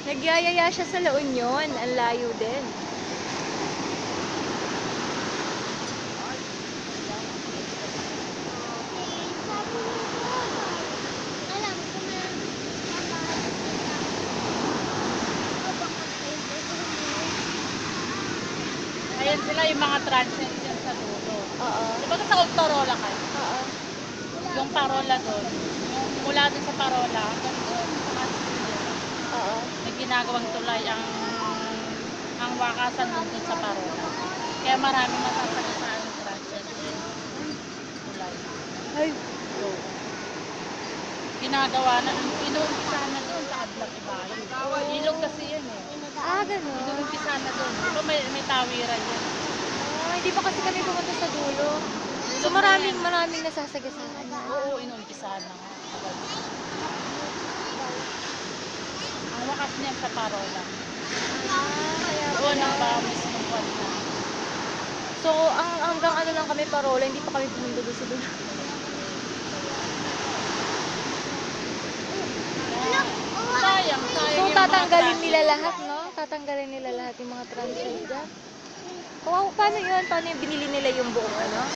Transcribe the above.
Nagyayaya siya sa La Union. Ang layo din. Ayan sila yung mga transient dyan sa dulo. Oo. Diba sa Old Parola kayo? Oo. Yung Parola doon. Yung mula doon sa Parola hanggang doon sa Castilla. Oo. May ginagawang tulay ang wakasan doon sa Parola. Kaya maraming masasagasaan ng transient din. Tulay. Ay. So, ginagawa na, inuumpisahan na doon sa Adlac Ibayo. Ilog kasi yan eh. Ah, ganun. Inuumpisahan na doon. Diba may tawiran yan. Ah, hindi pa kasi kami pumunta sa dulo. So Ilog na yan. maraming nasasagasaan. Oo, inuumpisahan na nga. Ang wakas niyan sa Parola. Kaya Doon ang pala. mismong buwan na. So, hanggang ano lang kami Parola, hindi pa kami pumunta doon sa dulo. Sayang So, yung mga tatanggalin nila transient. lahat, no? Tatanggalin nila lahat yung mga transient dyan. Paano yun? Paano yung binili nila yung buong ano?